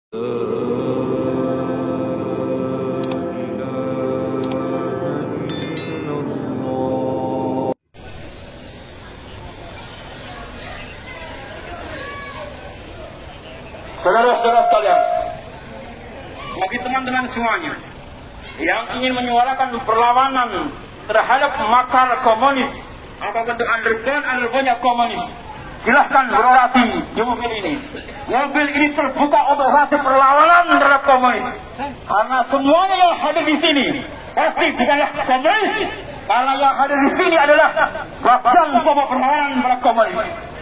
Saudara-saudara sekalian, bagi teman-teman semuanya yang ingin menyuarakan perlawanan terhadap makar komunis atau bentuk underground komunis, silahkan berorasi di mobil ini. Mobil ini terbuka untuk orasi perlawanan terhadap komunis, karena semuanya yang hadir di sini pasti bukanlah komunis, karena yang hadir di sini adalah badan pokok perlawanan terhadap komunis.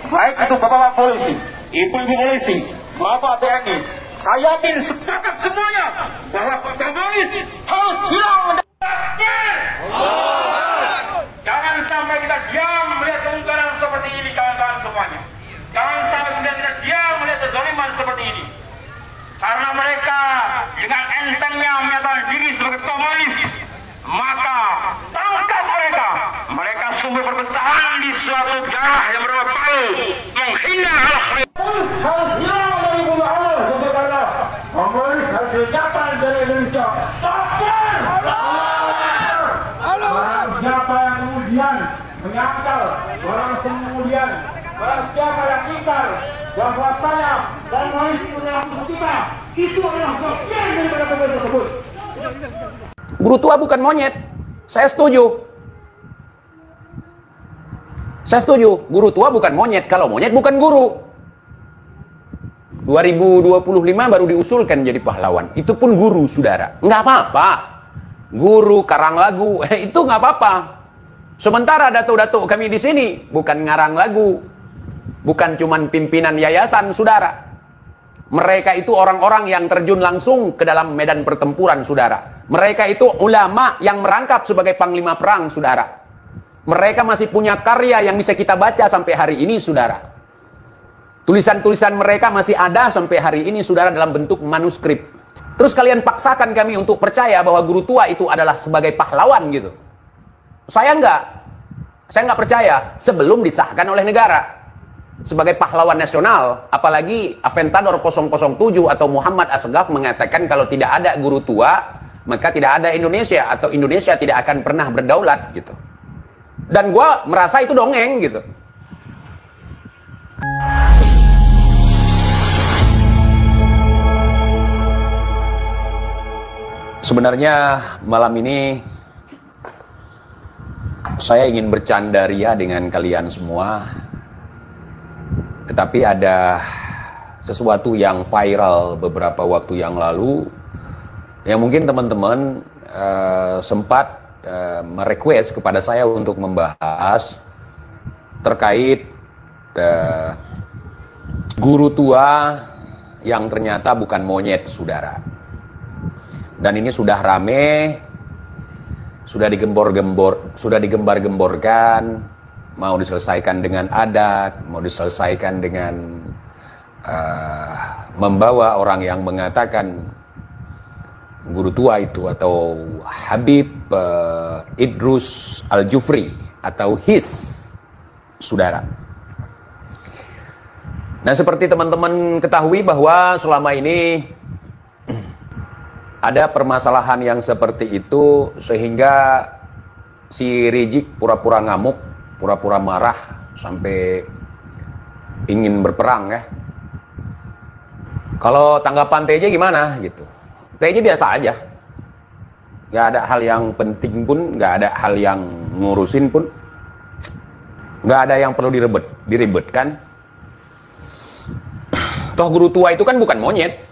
Baik itu bapak-bapak polisi, ibu-ibu polisi, bapak TNI, saya yakin sepakat semuanya bahwa komunis harus hilang. Jangan sampai kita diam melihat keungkaran seperti ini, kawan-kawan semuanya. Jangan sampai kita diam melihat kezaliman seperti ini. Karena mereka dengan entengnya menyatakan diri sebagai komunis, maka tangkap mereka. Mereka sumber perpecahan di suatu daerah yang bernama Palu, menghina al-khair. Harus hilang dari bumi Allah, karena komunis harus dilenyapkan dari Indonesia. Barang siapa yang kemudian menyangkal, barang siapa yang ingkar bahwasanya komunis adalah musuh kita, itu adalah bagian daripada komunis tersebut. Guru tua bukan monyet. Saya setuju. Guru tua bukan monyet. Kalau monyet bukan guru. 2025 baru diusulkan jadi pahlawan. Itu pun guru, saudara. Nggak apa-apa. Guru karang lagu, itu nggak apa-apa. Sementara datuk-datuk kami di sini bukan ngarang lagu. Bukan cuman pimpinan yayasan, saudara. Mereka itu orang-orang yang terjun langsung ke dalam medan pertempuran, saudara. Mereka itu ulama yang merangkap sebagai panglima perang, saudara. Mereka masih punya karya yang bisa kita baca sampai hari ini, saudara. Tulisan-tulisan mereka masih ada sampai hari ini, saudara, dalam bentuk manuskrip. Terus kalian paksakan kami untuk percaya bahwa guru tua itu adalah sebagai pahlawan gitu. Saya nggak percaya sebelum disahkan oleh negara sebagai pahlawan nasional. Apalagi Aventador 007 atau Muhammad Asghaf mengatakan kalau tidak ada guru tua, maka tidak ada Indonesia, atau Indonesia tidak akan pernah berdaulat gitu. Dan gue merasa itu dongeng gitu. Sebenarnya malam ini saya ingin bercanda ria dengan kalian semua. Tetapi ada sesuatu yang viral beberapa waktu yang lalu yang mungkin teman-teman sempat merequest kepada saya untuk membahas terkait guru tua yang ternyata bukan monyet, saudara. Dan ini sudah rame, sudah digembar-gemborkan, mau diselesaikan dengan adat, mau diselesaikan dengan membawa orang yang mengatakan guru tua itu atau Habib Idrus Al-Jufri atau HIS, saudara. Nah, seperti teman-teman ketahui bahwa selama ini ada permasalahan yang seperti itu sehingga si Rizik pura-pura ngamuk, pura-pura marah sampai ingin berperang ya. Kalau tanggapan TJ gimana gitu? TJ biasa aja. Gak ada hal yang penting pun, gak ada hal yang ngurusin pun. Gak ada yang perlu diribetkan. Toh guru tua itu kan bukan monyet.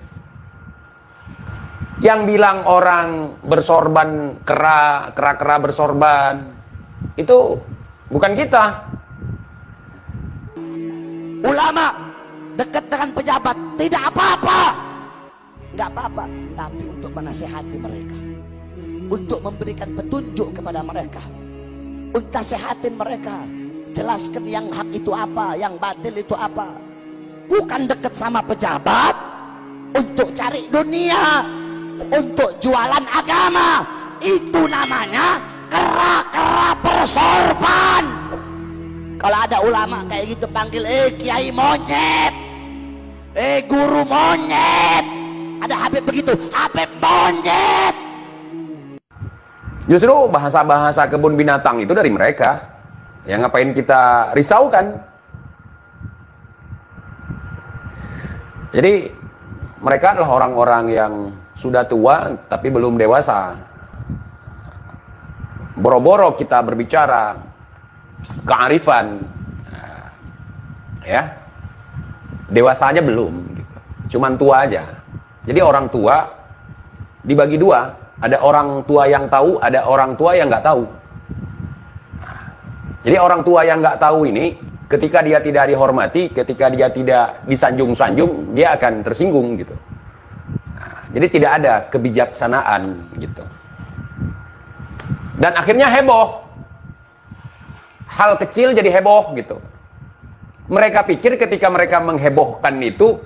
Yang bilang orang bersorban, kera bersorban, itu bukan kita. Ulama dekat dengan pejabat tidak apa-apa, nggak apa-apa, tapi untuk menasihati mereka, untuk memberikan petunjuk kepada mereka, untuk nasihatin mereka, jelaskan yang hak itu apa, yang batil itu apa. Bukan dekat sama pejabat untuk cari dunia, untuk jualan agama. Itu namanya kera bersorban. Kalau ada ulama kayak gitu panggil kiai monyet, guru monyet, Ada Habib begitu, Habib monyet. Justru bahasa-bahasa kebun binatang itu dari mereka. Ya ngapain kita risaukan? Jadi mereka adalah orang-orang yang sudah tua tapi belum dewasa. Boro-boro kita berbicara kearifan, ya dewasa aja belum, gitu. Cuman tua aja. Jadi orang tua dibagi dua, ada orang tua yang tahu, ada orang tua yang nggak tahu. Jadi orang tua yang nggak tahu ini, ketika dia tidak dihormati, ketika dia tidak disanjung-sanjung, dia akan tersinggung gitu. Jadi tidak ada kebijaksanaan gitu. Dan akhirnya heboh. Hal kecil jadi heboh gitu. Mereka pikir ketika mereka menghebohkan itu,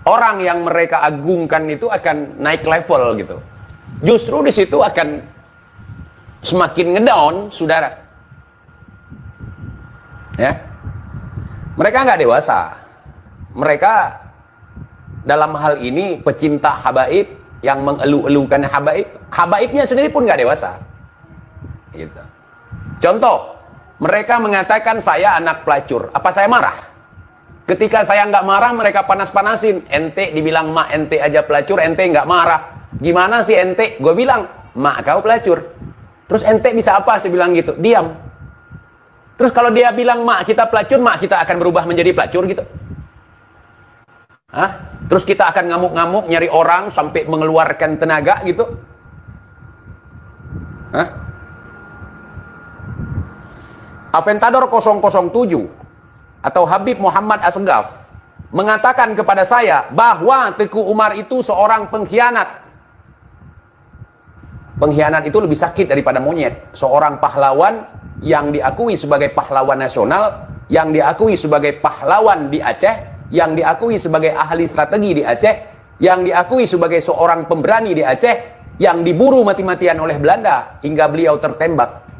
orang yang mereka agungkan itu akan naik level gitu. Justru di situ akan semakin ngedown, saudara. Ya, mereka nggak dewasa. Mereka dalam hal ini pecinta habaib yang mengeluh-elukan habaib. Habaibnya sendiri pun nggak dewasa. Gitu. Contoh, mereka mengatakan saya anak pelacur. Apa saya marah? Ketika saya nggak marah, mereka panas-panasin. Ente dibilang mak ente aja pelacur, ente nggak marah. Gimana sih ente? Gue bilang, mak kau pelacur. Terus ente bisa apa? Saya bilang gitu, diam. Terus kalau dia bilang mak kita pelacur, mak kita akan berubah menjadi pelacur gitu. Hah? Terus kita akan ngamuk-ngamuk nyari orang sampai mengeluarkan tenaga gitu. Hah? Aventador 007 atau Habib Muhammad Asgaf mengatakan kepada saya bahwa Teguh Umar itu seorang pengkhianat. Pengkhianat itu lebih sakit daripada monyet. Seorang pahlawan yang diakui sebagai pahlawan nasional, yang diakui sebagai pahlawan di Aceh, yang diakui sebagai ahli strategi di Aceh, yang diakui sebagai seorang pemberani di Aceh, yang diburu mati-matian oleh Belanda hingga beliau tertembak.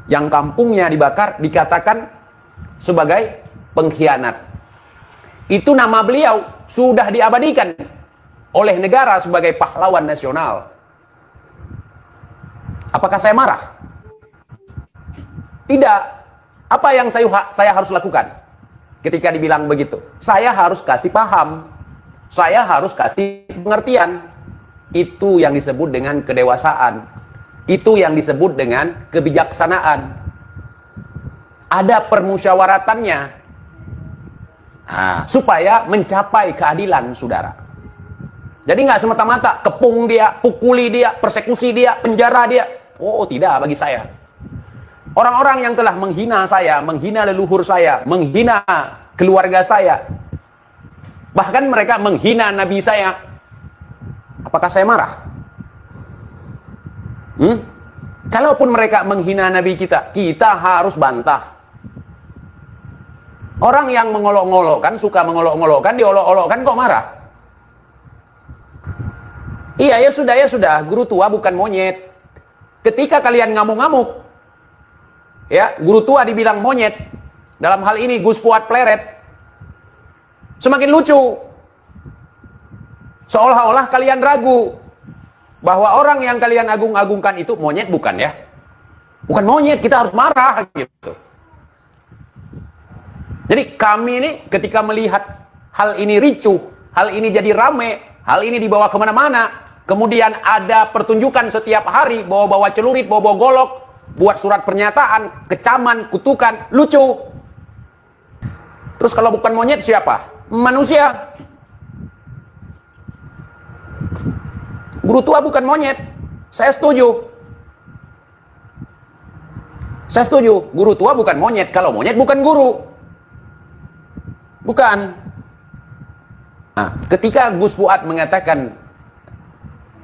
Yang kampungnya dibakar dikatakan sebagai pengkhianat. Itu nama beliau sudah diabadikan oleh negara sebagai pahlawan nasional. Apakah saya marah? Tidak. Apa yang saya harus lakukan ketika dibilang begitu? Saya harus kasih paham. Saya harus kasih pengertian. Itu yang disebut dengan kedewasaan. Itu yang disebut dengan kebijaksanaan. Ada permusyawaratannya. Supaya mencapai keadilan, saudara. Jadi nggak semata-mata kepung dia, pukuli dia, persekusi dia, penjara dia. Oh, tidak bagi saya. Orang-orang yang telah menghina saya, menghina leluhur saya, menghina keluarga saya, bahkan mereka menghina Nabi saya, apakah saya marah? Kalaupun mereka menghina Nabi kita, kita harus bantah. Orang yang mengolok-ngolokkan, suka mengolok-ngolokkan, diolok-olokkan kok marah? Iya, ya sudah, guru tua bukan monyet. Ketika kalian ngamuk-ngamuk, ya, guru tua dibilang monyet, dalam hal ini Gus Fuad Pleret, semakin lucu. Seolah-olah kalian ragu bahwa orang yang kalian agung-agungkan itu monyet, bukan ya? Bukan monyet, kita harus marah gitu. Jadi kami ini ketika melihat hal ini ricuh, hal ini jadi rame, hal ini dibawa kemana-mana, kemudian ada pertunjukan setiap hari, bawa-bawa celurit, bawa-bawa golok, buat surat pernyataan, kecaman, kutukan, lucu. Terus kalau bukan monyet siapa? Manusia. Guru tua bukan monyet. Saya setuju. Saya setuju. Guru tua bukan monyet. Kalau monyet bukan guru. Bukan. Nah, ketika Gus Fuad mengatakan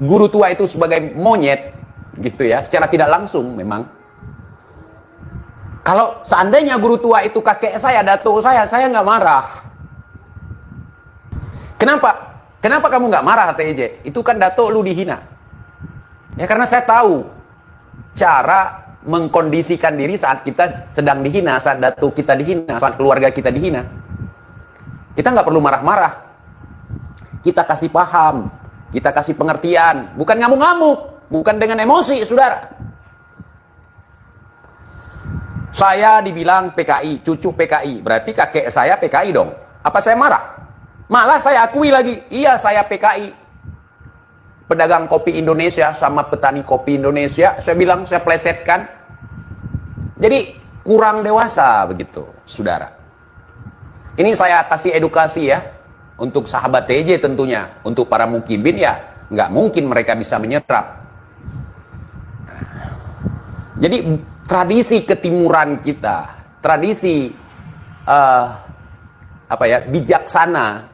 guru tua itu sebagai monyet, gitu ya, secara tidak langsung memang. Kalau seandainya guru tua itu kakek saya, datuk saya nggak marah. Kenapa? Kenapa kamu nggak marah, TJ? Itu kan datuk lu dihina. Ya karena saya tahu cara mengkondisikan diri saat kita sedang dihina, saat datuk kita dihina, saat keluarga kita dihina. Kita nggak perlu marah-marah. kita kasih paham, kita kasih pengertian, bukan ngamuk-ngamuk, bukan dengan emosi, saudara. Saya dibilang PKI, cucu PKI, berarti kakek saya PKI dong. Apa saya marah? Malah saya akui lagi, iya saya PKI. Pedagang kopi Indonesia sama petani kopi Indonesia, saya bilang saya plesetkan. Jadi kurang dewasa begitu, saudara. Ini saya kasih edukasi ya, untuk sahabat TJ tentunya, untuk para mukibin ya, nggak mungkin mereka bisa menyerap. Jadi tradisi ketimuran kita, tradisi bijaksana,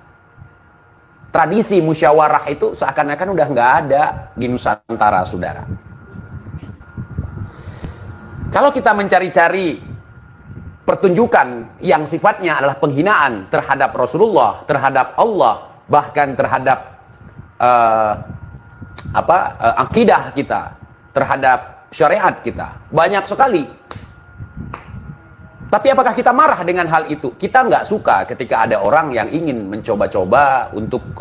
tradisi musyawarah itu seakan-akan udah nggak ada di Nusantara, saudara. Kalau kita mencari-cari pertunjukan yang sifatnya adalah penghinaan terhadap Rasulullah, terhadap Allah, bahkan terhadap akidah kita, terhadap syariat kita, banyak sekali. Tapi apakah kita marah dengan hal itu? Kita nggak suka ketika ada orang yang ingin mencoba-coba untuk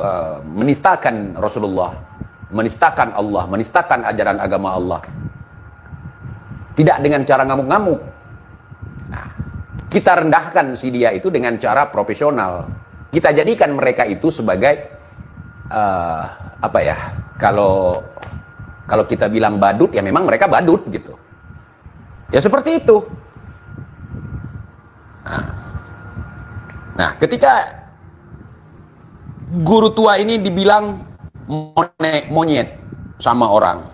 menistakan Rasulullah, menistakan Allah, menistakan ajaran agama Allah. Tidak dengan cara ngamuk-ngamuk. Nah, kita rendahkan si dia itu dengan cara profesional. Kita jadikan mereka itu sebagai kalau kita bilang badut, ya memang mereka badut gitu. Ya seperti itu. Nah, ketika guru tua ini dibilang monyet sama orang,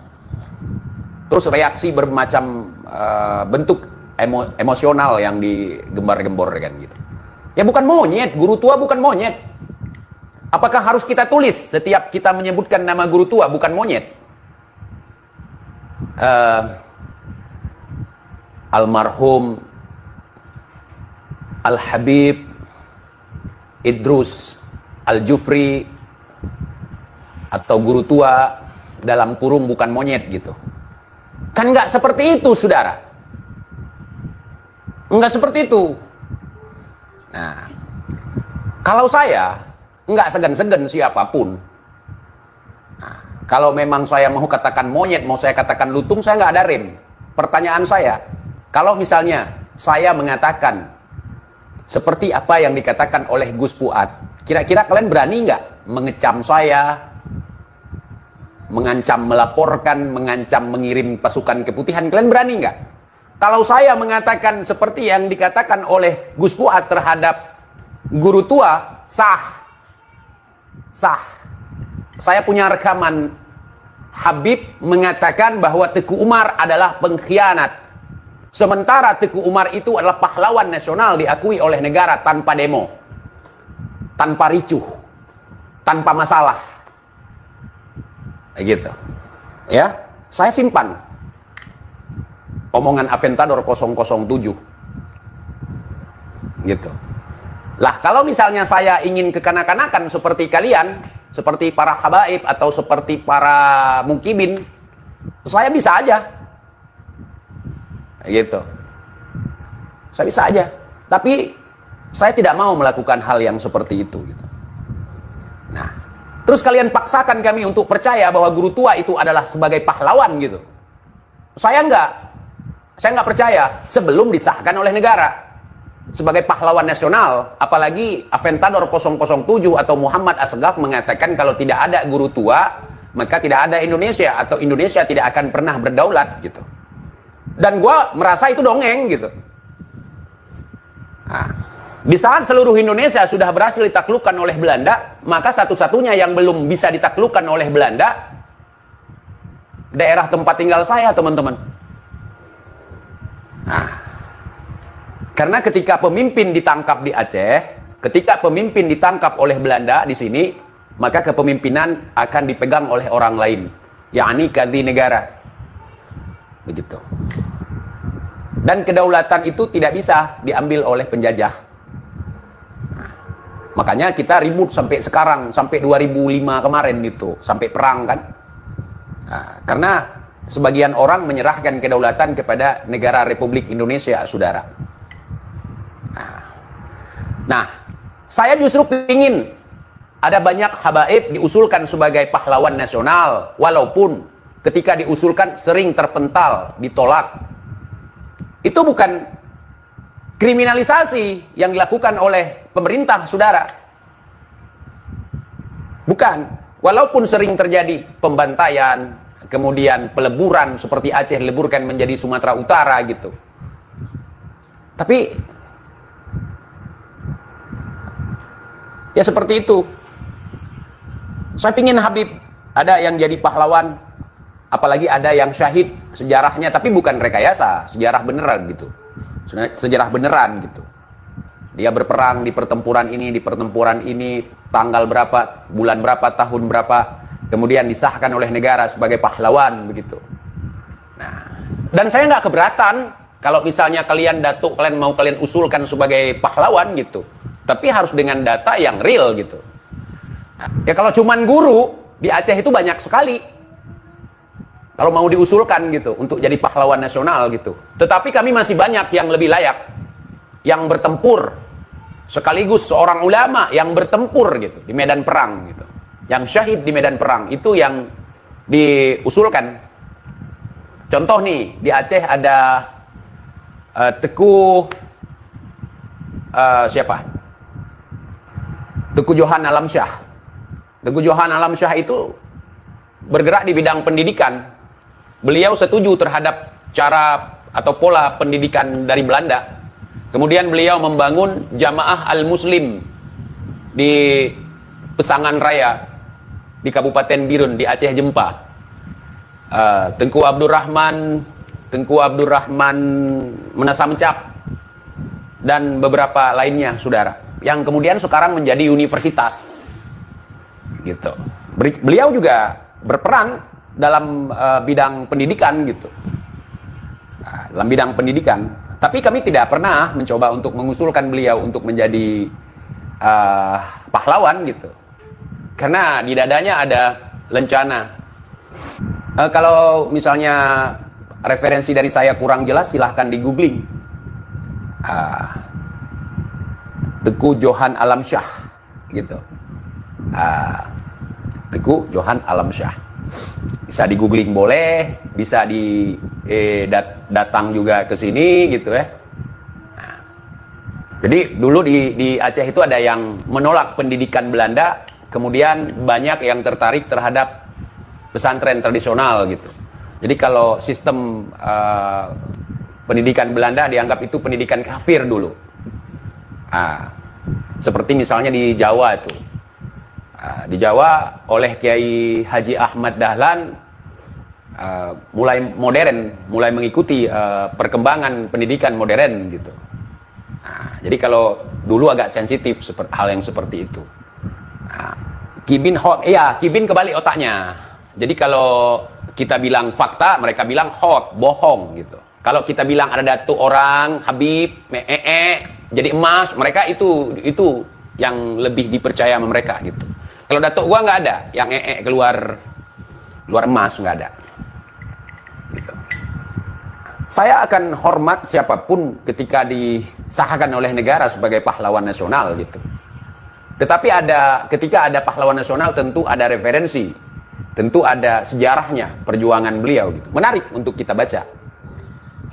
terus reaksi bermacam bentuk emosional yang digembar-gemborkan gitu. Ya bukan monyet, guru tua bukan monyet. Apakah harus kita tulis setiap kita menyebutkan nama guru tua bukan monyet? Almarhum Al-Habib Idrus Al-Jufri, atau guru tua dalam kurung bukan monyet gitu. Kan nggak seperti itu, saudara. Nggak seperti itu. Nah, kalau saya nggak segan-segan siapapun. Nah, kalau memang saya mau katakan monyet, mau saya katakan lutung, saya nggak ada rem. Pertanyaan saya, kalau misalnya saya mengatakan seperti apa yang dikatakan oleh Gus Fuad, kira-kira kalian berani nggak mengecam saya, mengancam melaporkan, mengancam mengirim pasukan keputihan? Kalian berani nggak? Kalau saya mengatakan seperti yang dikatakan oleh Gus Fuad terhadap guru tua, sah. Saya punya rekaman Habib mengatakan bahwa Teguh Umar adalah pengkhianat. Sementara Teguh Umar itu adalah pahlawan nasional diakui oleh negara tanpa demo, tanpa ricuh, tanpa masalah. Gitu. Ya, saya simpan omongan Aventador 007. Gitu. Lah, kalau misalnya saya ingin kekanak-kanakan seperti kalian, seperti para habaib atau seperti para mukibin, saya bisa aja. Gitu. Saya bisa aja. Tapi saya tidak mau melakukan hal yang seperti itu gitu. Nah, terus kalian paksakan kami untuk percaya bahwa guru tua itu adalah sebagai pahlawan gitu. Saya nggak percaya sebelum disahkan oleh negara sebagai pahlawan nasional. Apalagi Aventador 007 atau Muhammad Asghaf mengatakan kalau tidak ada guru tua, maka tidak ada Indonesia, atau Indonesia tidak akan pernah berdaulat gitu. Dan gue merasa itu dongeng gitu. Nah, di saat seluruh Indonesia sudah berhasil ditaklukkan oleh Belanda, maka satu-satunya yang belum bisa ditaklukkan oleh Belanda daerah tempat tinggal saya, teman-teman. Nah, karena ketika pemimpin ditangkap di Aceh, ketika pemimpin ditangkap oleh Belanda di sini, maka kepemimpinan akan dipegang oleh orang lain, yakni kadhi negara. Begitu. Dan kedaulatan itu tidak bisa diambil oleh penjajah. Nah, makanya kita ribut sampai sekarang, sampai 2005 kemarin itu, sampai perang kan. Nah, karena sebagian orang menyerahkan kedaulatan kepada negara Republik Indonesia, saudara. Nah, saya justru ingin ada banyak habaib diusulkan sebagai pahlawan nasional, walaupun ketika diusulkan sering terpental, ditolak. Itu bukan kriminalisasi yang dilakukan oleh pemerintah, saudara. Bukan. Walaupun sering terjadi pembantaian, kemudian peleburan seperti Aceh dileburkan menjadi Sumatera Utara gitu. Tapi ya seperti itu. Saya pingin Habib ada yang jadi pahlawan, apalagi ada yang syahid sejarahnya, tapi bukan rekayasa, sejarah beneran gitu. Sejarah beneran gitu. Dia berperang di pertempuran ini, tanggal berapa, bulan berapa, tahun berapa, kemudian disahkan oleh negara sebagai pahlawan begitu. Nah, dan saya nggak keberatan kalau misalnya kalian mau kalian usulkan sebagai pahlawan gitu. Tapi harus dengan data yang real gitu. Nah, ya kalau cuman guru di Aceh itu banyak sekali. Kalau mau diusulkan gitu untuk jadi pahlawan nasional gitu. Tetapi kami masih banyak yang lebih layak, yang bertempur, sekaligus seorang ulama yang bertempur gitu di medan perang gitu, yang syahid di medan perang, itu yang diusulkan. Contoh nih, di Aceh ada Teguh Johan Alamsyah. Teguh Johan Alamsyah itu bergerak di bidang pendidikan. Beliau setuju terhadap cara atau pola pendidikan dari Belanda. Kemudian beliau membangun Jamaah Al-Muslim di Pesangan Raya di Kabupaten Birun di Aceh Jempa. Tengku Abdurrahman Menasamcak dan beberapa lainnya, saudara, yang kemudian sekarang menjadi universitas gitu. Beliau juga berperan dalam bidang pendidikan gitu, dalam bidang pendidikan. Tapi kami tidak pernah mencoba untuk mengusulkan beliau untuk menjadi pahlawan gitu, karena di dadanya ada lencana. Kalau misalnya referensi dari saya kurang jelas, silahkan di googling. Teguh Johan Alamsyah gitu. Teguh Johan Alamsyah. Bisa di googling boleh, bisa datang juga ke sini gitu ya. Nah, jadi dulu di Aceh itu ada yang menolak pendidikan Belanda, kemudian banyak yang tertarik terhadap pesantren tradisional gitu. Jadi kalau sistem pendidikan Belanda dianggap itu pendidikan kafir dulu. Seperti misalnya di Jawa itu. Di Jawa oleh Kiai Haji Ahmad Dahlan mulai mengikuti perkembangan pendidikan modern gitu. Jadi kalau dulu agak sensitif hal yang seperti itu. Kibin kebalik otaknya. Jadi kalau kita bilang fakta, mereka bilang bohong gitu. Kalau kita bilang ada datuk orang Habib jadi emas, mereka itu yang lebih dipercaya sama mereka gitu. Kalau datuk gua nggak ada yang keluar emas, nggak ada gitu. Saya akan hormat siapapun ketika disahkan oleh negara sebagai pahlawan nasional gitu. Tetapi ketika ada pahlawan nasional tentu ada referensi, tentu ada sejarahnya, perjuangan beliau gitu. Menarik untuk kita baca.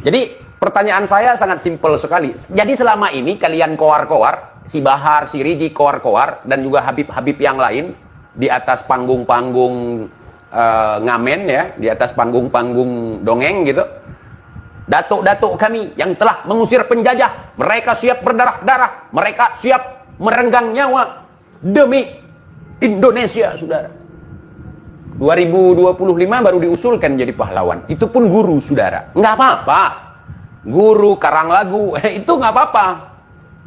Jadi pertanyaan saya sangat simpel sekali. Jadi selama ini kalian koar-koar, si Bahar, si Riji koar-koar, dan juga Habib-Habib yang lain di atas panggung-panggung ngamen ya, di atas panggung-panggung dongeng gitu. Datuk-datuk kami yang telah mengusir penjajah, mereka siap berdarah-darah, mereka siap merenggang nyawa demi Indonesia, saudara. 2025 baru diusulkan jadi pahlawan. Itu pun guru, saudara. Nggak apa-apa. Guru karang lagu, itu nggak apa-apa.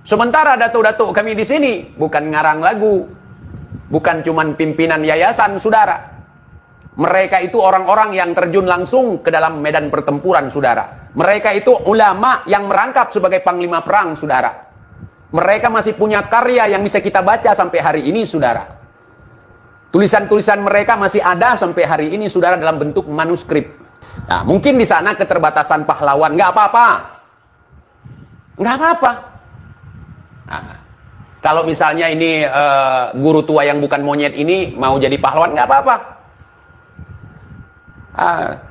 Sementara datuk-datuk kami di sini bukan ngarang lagu, bukan cuman pimpinan yayasan, saudara. Mereka itu orang-orang yang terjun langsung ke dalam medan pertempuran, saudara. Mereka itu ulama yang merangkap sebagai panglima perang, saudara. Mereka masih punya karya yang bisa kita baca sampai hari ini, saudara. Tulisan-tulisan mereka masih ada sampai hari ini, saudara, dalam bentuk manuskrip. Nah, mungkin di sana keterbatasan pahlawan, nggak apa-apa. Nggak apa-apa. Nah, Kalau misalnya ini guru tua yang bukan monyet ini mau jadi pahlawan, nggak apa-apa.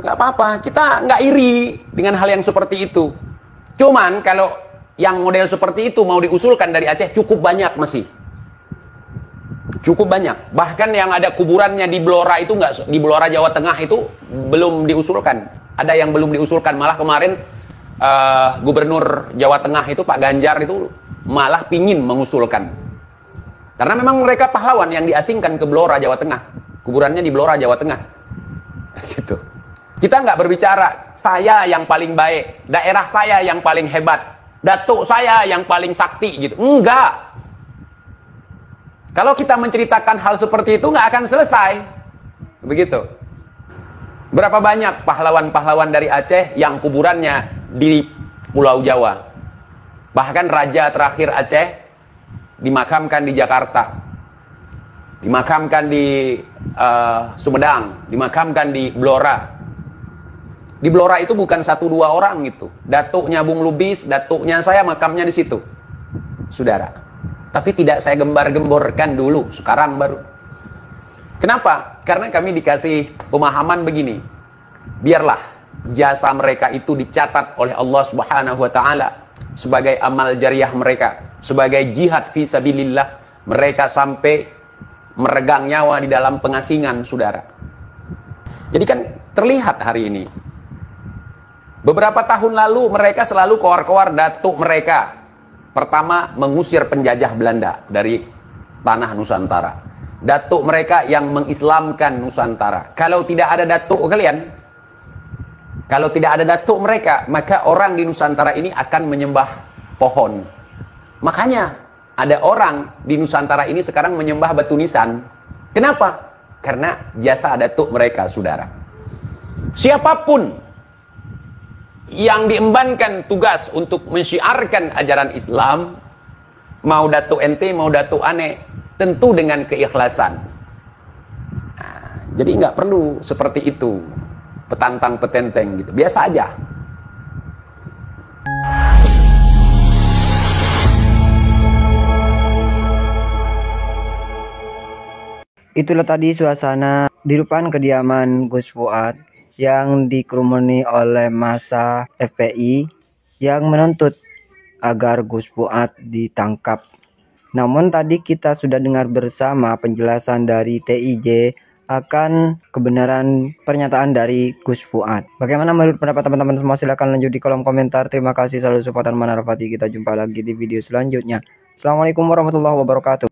Nggak apa-apa, kita nggak iri dengan hal yang seperti itu. Cuman kalau yang model seperti itu mau diusulkan dari Aceh cukup banyak masih. Cukup banyak. Bahkan yang ada kuburannya di Blora itu nggak, di Blora Jawa Tengah itu belum diusulkan. Ada yang belum diusulkan. Malah kemarin Gubernur Jawa Tengah itu Pak Ganjar itu malah pingin mengusulkan. Karena memang mereka pahlawan yang diasingkan ke Blora Jawa Tengah. Kuburannya di Blora Jawa Tengah. Gitu. Kita nggak berbicara saya yang paling baik, daerah saya yang paling hebat, datuk saya yang paling sakti gitu. Enggak. Kalau kita menceritakan hal seperti itu nggak akan selesai. Begitu. Berapa banyak pahlawan-pahlawan dari Aceh yang kuburannya di Pulau Jawa. Bahkan raja terakhir Aceh dimakamkan di Jakarta. Dimakamkan di Sumedang, dimakamkan di Blora. Di Blora itu bukan 1-2 orang gitu. Datuknya Bung Lubis, datuknya saya makamnya di situ. Saudara. Tapi tidak saya gembar-gemborkan dulu, sekarang baru. Kenapa? Karena kami dikasih pemahaman begini. Biarlah jasa mereka itu dicatat oleh Allah Subhanahu wa taala sebagai amal jariah mereka, sebagai jihad fi sabilillah. Mereka sampai meregang nyawa di dalam pengasingan, saudara. Jadi kan terlihat hari ini. Beberapa tahun lalu mereka selalu koar-koar datuk mereka. Pertama, mengusir penjajah Belanda dari tanah Nusantara. Datuk mereka yang mengislamkan Nusantara. Kalau tidak ada datuk kalian, kalau tidak ada datuk mereka, maka orang di Nusantara ini akan menyembah pohon. Makanya ada orang di Nusantara ini sekarang menyembah batu nisan. Kenapa? Karena jasa datuk mereka, saudara. Siapapun yang diembankan tugas untuk mensyiarkan ajaran Islam, mau datuk ente, mau datuk ane, tentu dengan keikhlasan. Nah, jadi nggak perlu seperti itu, petantang petenteng gitu, biasa aja. Itulah tadi suasana di depan kediaman Gus Fuad yang dikerumuni oleh massa FPI yang menuntut agar Gus Fuad ditangkap. Namun tadi kita sudah dengar bersama penjelasan dari TIJ akan kebenaran pernyataan dari Gus Fuad. Bagaimana menurut pendapat teman-teman semua? Silahkan lanjut di kolom komentar. Terima kasih, selalu support dan manarafati. Kita jumpa lagi di video selanjutnya. Assalamualaikum warahmatullahi wabarakatuh.